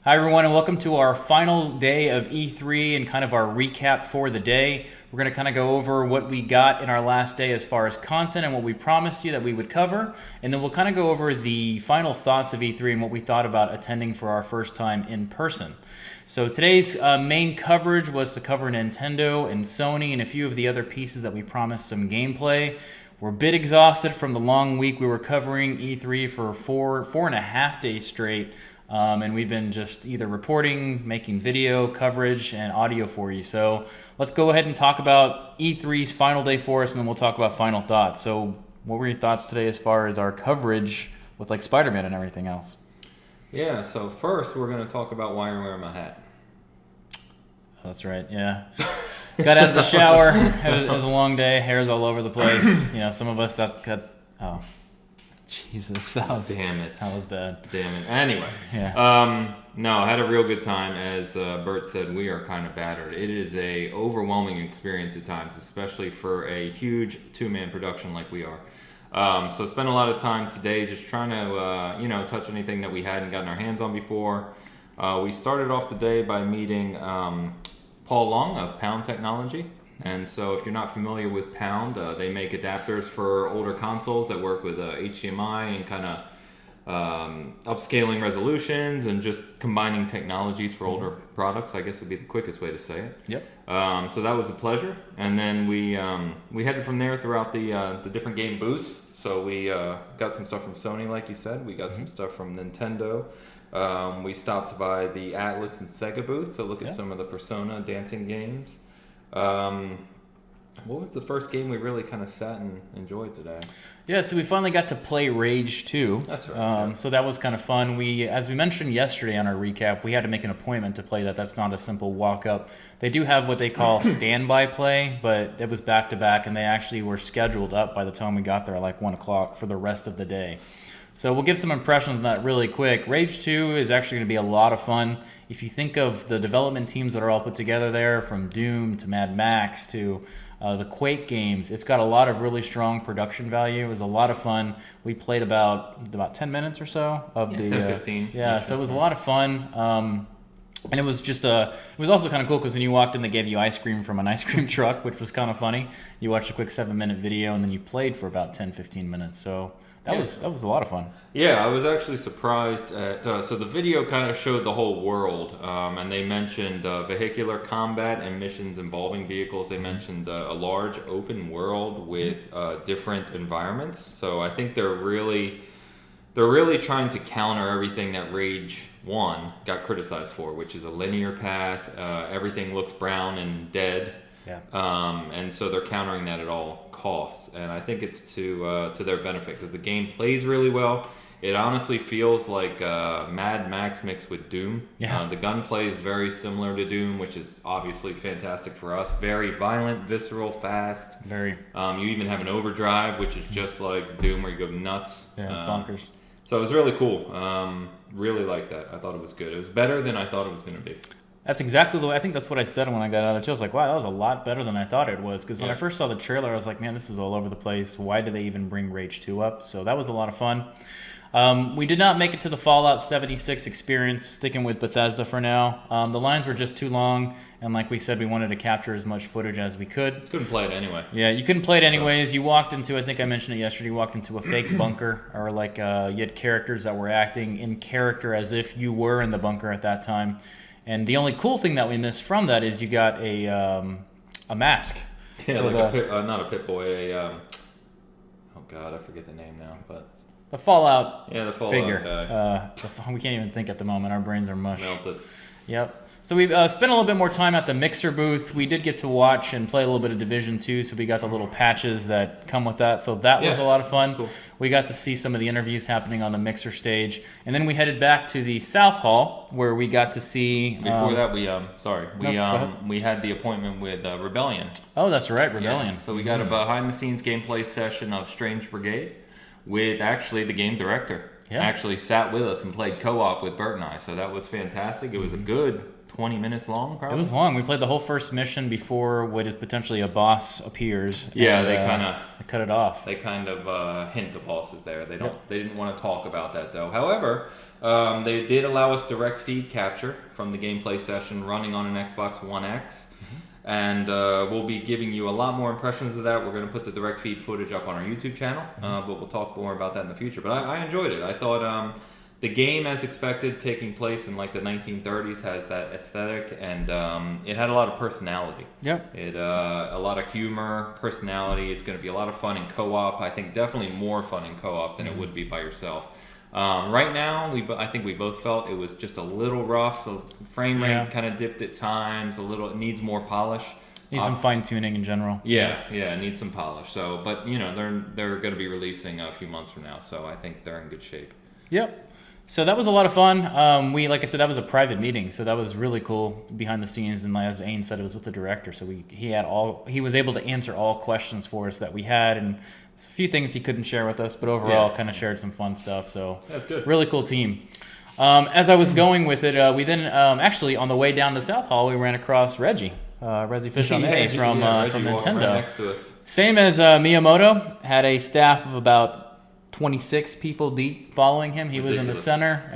Hi everyone, and welcome to our final day of E3 and kind of our recap for the day. We're going to kind of go over what we got in our last day as far as content and what we promised you that we would cover, and then we'll kind of go over the final thoughts of E3 and what we thought about attending for our first time in person. So today's main coverage was to cover Nintendo and Sony and a few of the other pieces that we promised some gameplay. We're a bit exhausted from the long week we were covering E3 for four and a half days straight. And we've been just either reporting, making video coverage, and audio for you. So let's go ahead and talk about E3's final day for us, and then we'll talk about final thoughts. So what were your thoughts today as far as our coverage with like Spiderman and everything else? Yeah, so first we're going to talk about why you're wearing my hat. That's right, yeah. Got out of the shower. It was a long day. Hair's all over the place. You know, some of us that got... Oh. Jesus, Damn it. That was bad. Damn it. Anyway, no, I had a real good time. As Bert said, we are kind of battered. It is a overwhelming experience at times, especially for a huge two-man production like we are. So spent a lot of time today just trying to, touch anything that we hadn't gotten our hands on before. We started off the day by meeting Paul Long of Pound Technology. And so if you're not familiar with Pound, they make adapters for older consoles that work with HDMI and kind of upscaling resolutions and just combining technologies for older products, I guess would be the quickest way to say it. Yep. So that was a pleasure. And then we headed from there throughout the different game booths. So we got some stuff from Sony, like you said. We got some stuff from Nintendo. We stopped by the Atlas and Sega booth to look at some of the Persona dancing games. What was the first game we really kind of sat and enjoyed today? Yeah, so we finally got to play Rage 2. That's right. So that was kind of fun. As we mentioned yesterday on our recap, we had to make an appointment to play that. That's not a simple walk-up. They do have what they call standby play, but it was back-to-back, and they actually were scheduled up by the time we got there at like 1 o'clock for the rest of the day. So we'll give some impressions on that really quick. Rage 2 is actually going to be a lot of fun. If you think of the development teams that are all put together there, from Doom to Mad Max to the Quake games, it's got a lot of really strong production value. It was a lot of fun. We played about 10 minutes or so of the 10, 15. So it was a lot of fun. And it was just it was also kind of cool because when you walked in, they gave you ice cream from an ice cream truck, which was kind of funny. You watched a quick 7-minute video, and then you played for about 10, 15 minutes. So that was a lot of fun. Yeah, I was actually surprised at... so the video kind of showed the whole world, and they mentioned vehicular combat and missions involving vehicles. They mentioned a large open world with different environments. So I think they're really trying to counter everything that Rage 1 got criticized for, which is a linear path. Everything looks brown and dead. Yeah. And so they're countering that at all costs, and I think it's to their benefit because the game plays really well. It honestly feels like Mad Max mixed with Doom. Yeah. The gunplay is very similar to Doom, which is obviously fantastic for us. Very violent, visceral, fast. Very. You even have an overdrive, which is just like Doom, where you go nuts. Yeah, it's bonkers. So it was really cool. Really liked that. I thought it was good. It was better than I thought it was going to be. That's exactly the way. I think that's what I said when I got out of the show. I was like, wow, that was a lot better than I thought it was. Because when I first saw the trailer, I was like, man, this is all over the place. Why did they even bring Rage 2 up? So that was a lot of fun. We did not make it to the Fallout 76 experience, sticking with Bethesda for now. The lines were just too long. And like we said, we wanted to capture as much footage as we could. Couldn't play it anyway. Yeah, you couldn't play it anyways. You walked into, I think I mentioned it yesterday, you walked into a fake bunker. Or like you had characters that were acting in character as if you were in the bunker at that time. And the only cool thing that we missed from that is you got a mask. Yeah, so like not a Pip-Boy, oh god, I forget the name now, but the Fallout figure. We can't even think at the moment. Our brains are mush. Melted. Yep. So we spent a little bit more time at the Mixer booth. We did get to watch and play a little bit of Division 2, so we got the little patches that come with that. So that was a lot of fun. Cool. We got to see some of the interviews happening on the Mixer stage. And then we headed back to the South Hall, where we got to see... Before that, we had the appointment with Rebellion. Oh, that's right, Rebellion. Yeah. So we got a behind-the-scenes gameplay session of Strange Brigade with actually the game director. actually sat with us and played co-op with Bert and I. So that was fantastic. It was a good 20 minutes long, probably. It was long. We played the whole first mission before what is potentially a boss appears. Yeah, and, they kind of cut it off. They kind of hint the bosses there. They don't. They didn't want to talk about that though. However, they did allow us direct feed capture from the gameplay session running on an Xbox One X. And we'll be giving you a lot more impressions of that. We're going to put the direct feed footage up on our YouTube channel, but we'll talk more about that in the future. But I enjoyed it. I thought the game, as expected, taking place in like the 1930s, has that aesthetic, and it had a lot of personality. Yep. It a lot of humor, personality. It's going to be a lot of fun in co-op. I think definitely more fun in co-op than it would be by yourself. Right now, I think we both felt it was just a little rough. The frame rate kind of dipped at times. It needs more polish. Needs some fine tuning in general. Yeah, it needs some polish. So, but they're going to be releasing a few months from now, so I think they're in good shape. Yep. So that was a lot of fun. Like I said, that was a private meeting, so that was really cool behind the scenes. And as Ain said, it was with the director, so he was able to answer all questions for us that we had, and a few things he couldn't share with us, but overall kind of shared some fun stuff. So that's good. Really cool team. As I was going with it, we then actually on the way down to South Hall, we ran across Reggie Fish on from Nintendo. Right next to us. Same as Miyamoto, had a staff of about 26 people deep following him. He was in the center.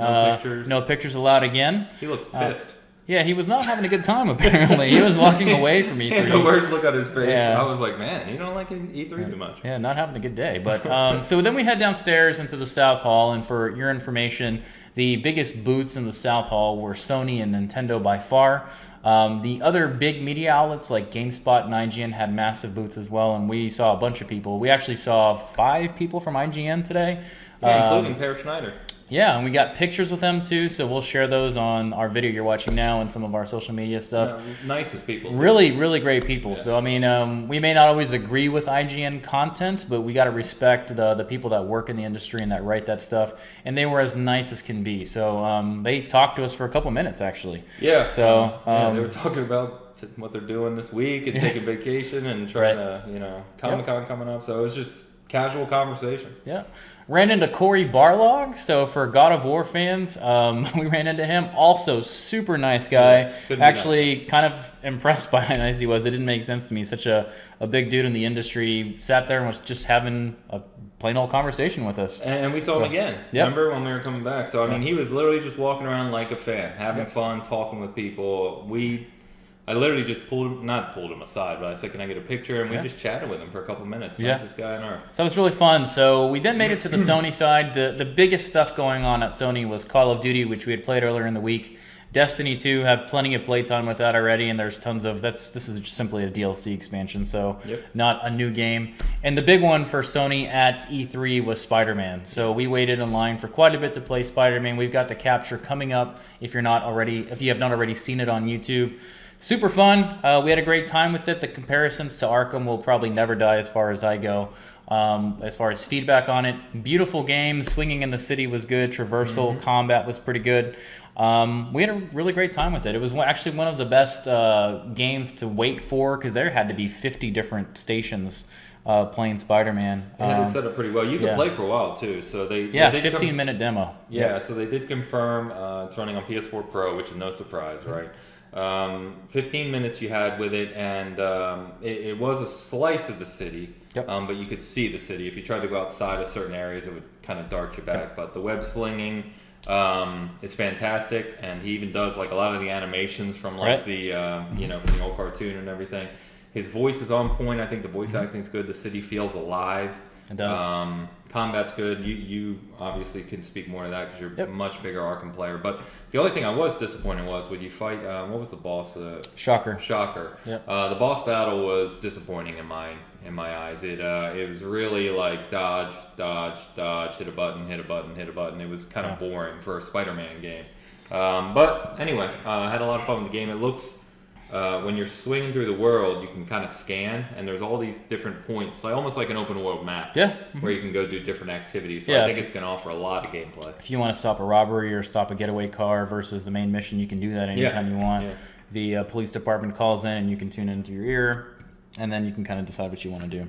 No pictures allowed again. He looked pissed. Yeah, he was not having a good time, apparently. He was walking away from E3. The worst look on his face. Yeah. I was like, man, you don't like E3 too much. Yeah, not having a good day. But so then we head downstairs into the South Hall, and for your information, the biggest booths in the South Hall were Sony and Nintendo by far. The other big media outlets like GameSpot and IGN had massive booths as well, and we saw a bunch of people. We actually saw 5 people from IGN today. Yeah, including Per Schneider. Yeah, and we got pictures with them too, so we'll share those on our video you're watching now and some of our social media stuff. Nicest people. Too. Really great people. Yeah. So, I mean, we may not always agree with IGN content, but we got to respect the people that work in the industry and that write that stuff, and they were as nice as can be. So they talked to us for a couple minutes, actually. Yeah. So they were talking about what they're doing this week and taking vacation and trying to, Comic-Con coming up. So it was just casual conversation. Yeah. Ran into Corey Barlog, so for God of War fans, we ran into him. Also, super nice guy. Yeah, actually, kind of impressed by how nice he was. It didn't make sense to me. Such a big dude in the industry. Sat there and was just having a plain old conversation with us. And we saw him again. Yep. Remember when we were coming back? So, I mean, he was literally just walking around like a fan, having fun, talking with people. I literally just not pulled him aside, but I said, can I get a picture? And we just chatted with him for a couple minutes. Nicest guy on earth. So it was really fun. So we then made it to the Sony side. The biggest stuff going on at Sony was Call of Duty, which we had played earlier in the week. Destiny 2, have plenty of playtime with that already, and there's tons of, this is just simply a DLC expansion, so not a new game. And the big one for Sony at E3 was Spiderman. So we waited in line for quite a bit to play Spiderman. We've got the capture coming up if you have not already seen it on YouTube. Super fun. We had a great time with it. The comparisons to Arkham will probably never die as far as I go. As far as feedback on it, beautiful game. Swinging in the city was good. Traversal combat was pretty good. We had a really great time with it. It was actually one of the best games to wait for because there had to be 50 different stations playing Spider-Man. They had it set up pretty well. You could play for a while too. So they 15-minute demo. Yeah, so they did confirm it's running on PS4 Pro, which is no surprise, right? 15 minutes you had with it, and it was a slice of the city, but you could see the city. If you tried to go outside of certain areas, it would kind of dart you back. But the web slinging is fantastic, and he even does like a lot of the animations from like the from the old cartoon and everything. His voice is on point. I think the voice acting is good. The city feels alive. It does. Combat's good. You obviously can speak more to that because you're a much bigger Arkham player. But the only thing I was disappointed was when you fight. What was the boss? Shocker. Yep. The boss battle was disappointing in my eyes. It was really like dodge, hit a button. It was kind of boring for a Spider-Man game. But anyway, I had a lot of fun with the game. It looks. When you're swinging through the world, you can kind of scan, and there's all these different points, like almost like an open world map, where you can go do different activities. So I think it's going to offer a lot of gameplay. If you want to stop a robbery or stop a getaway car versus the main mission, you can do that anytime you want. The police department calls in, and you can tune into your ear, and then you can kind of decide what you want to do.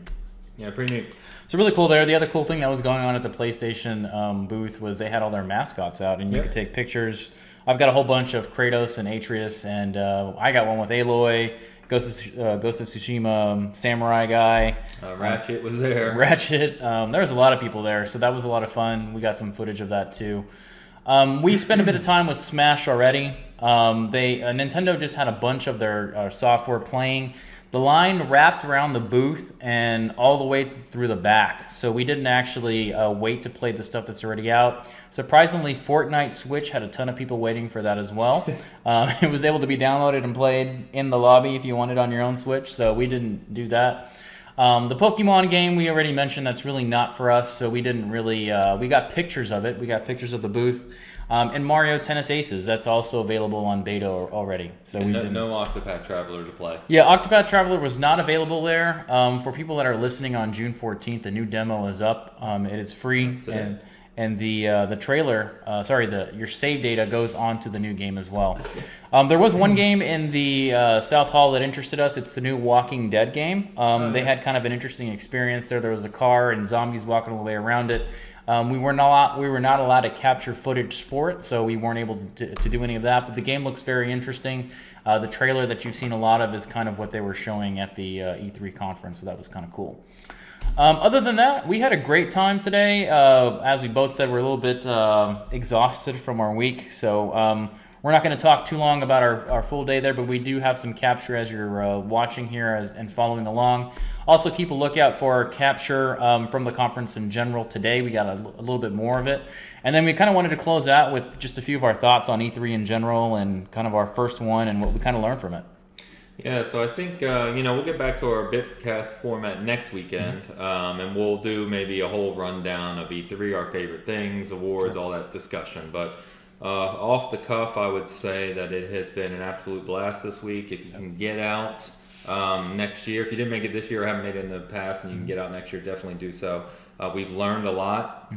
Yeah, pretty neat. So really cool there. The other cool thing that was going on at the PlayStation booth was they had all their mascots out, and you could take pictures. I've got a whole bunch of Kratos and Atreus, and I got one with Aloy, Ghost of Tsushima, Samurai guy. Ratchet was there. Ratchet. There was a lot of people there, so that was a lot of fun. We got some footage of that too. We spent a bit of time with Smash already. Nintendo just had a bunch of their software playing. The line wrapped around the booth and all the way through the back. So we didn't actually wait to play the stuff that's already out. Surprisingly, Fortnite Switch had a ton of people waiting for that as well. It was able to be downloaded and played in the lobby if you wanted on your own Switch. So we didn't do that. The Pokemon game we already mentioned, that's really not for us. So we didn't really, we got pictures of it. We got pictures of the booth. And Mario Tennis Aces, that's also available on beta already. So no Octopath Traveler to play. Yeah, Octopath Traveler was not available there. For people that are listening on June 14th, the new demo is up. It is free, and the trailer, your save data goes on to the new game as well. There was one game in the South Hall that interested us. It's the new Walking Dead game. They had kind of an interesting experience there. There was a car and zombies walking all the way around it. We were not allowed to capture footage for it, so we weren't able to do any of that. But the game looks very interesting. The trailer that you've seen a lot of is kind of what they were showing at the E3 conference, so that was kind of cool. Other than that, we had a great time today. As we both said, we're a little bit exhausted from our week, so we're not going to talk too long about our full day there, but we do have some capture as you're watching here and following along. Also, keep a lookout for our capture from the conference in general today. We got a little bit more of it. And then we kind of wanted to close out with just a few of our thoughts on E3 in general and kind of our first one and what we kind of learned from it. Yeah, so I think, we'll get back to our Bitcast format next weekend, and we'll do maybe a whole rundown of E3, our favorite things, awards, all that discussion. But off the cuff, I would say that it has been an absolute blast this week. If you can get out next year, if you didn't make it this year or haven't made it in the past and you can get out next year, definitely do so. We've learned a lot.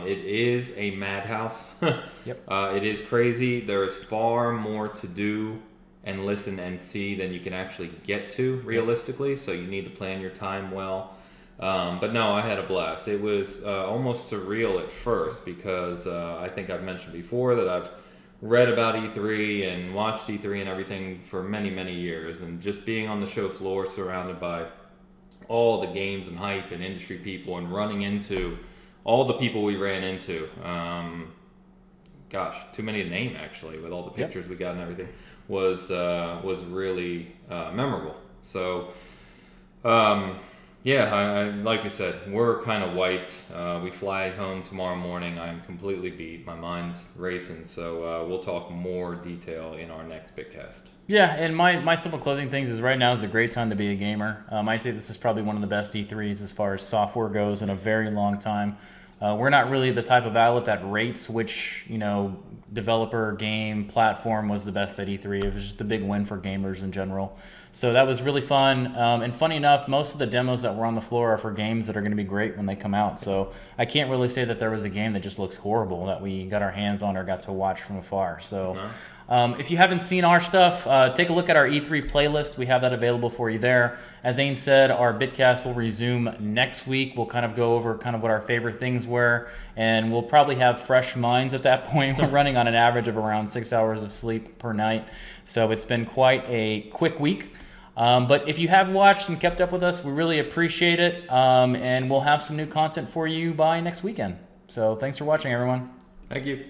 It is a madhouse. It is crazy. There is far more to do and listen and see than you can actually get to realistically, so you need to plan your time well. But no, I had a blast. It was almost surreal at first because I think I've mentioned before that I've read about E3 and watched E3 and everything for many, many years, and just being on the show floor surrounded by all the games and hype and industry people and running into all the people we ran into. Too many to name actually, with all the pictures we got and everything, was really memorable. So, I like we said, we're kind of wiped. We fly home tomorrow morning. I'm completely beat. My mind's racing. So we'll talk more detail in our next Bitcast. Yeah, and my simple closing things is right now is a great time to be a gamer. I'd say this is probably one of the best E3s as far as software goes in a very long time. We're not really the type of outlet that rates which, developer, game, platform was the best at E3. It was just a big win for gamers in general. So that was really fun. And funny enough, most of the demos that were on the floor are for games that are going to be great when they come out. So I can't really say that there was a game that just looks horrible that we got our hands on or got to watch from afar. So if you haven't seen our stuff, take a look at our E3 playlist. We have that available for you there. As Zane said, our Bitcast will resume next week. We'll kind of go over kind of what our favorite things were, and we'll probably have fresh minds at that point. We're running on an average of around 6 hours of sleep per night, so it's been quite a quick week. But if you have watched and kept up with us, we really appreciate it, and we'll have some new content for you by next weekend. So thanks for watching, everyone. Thank you.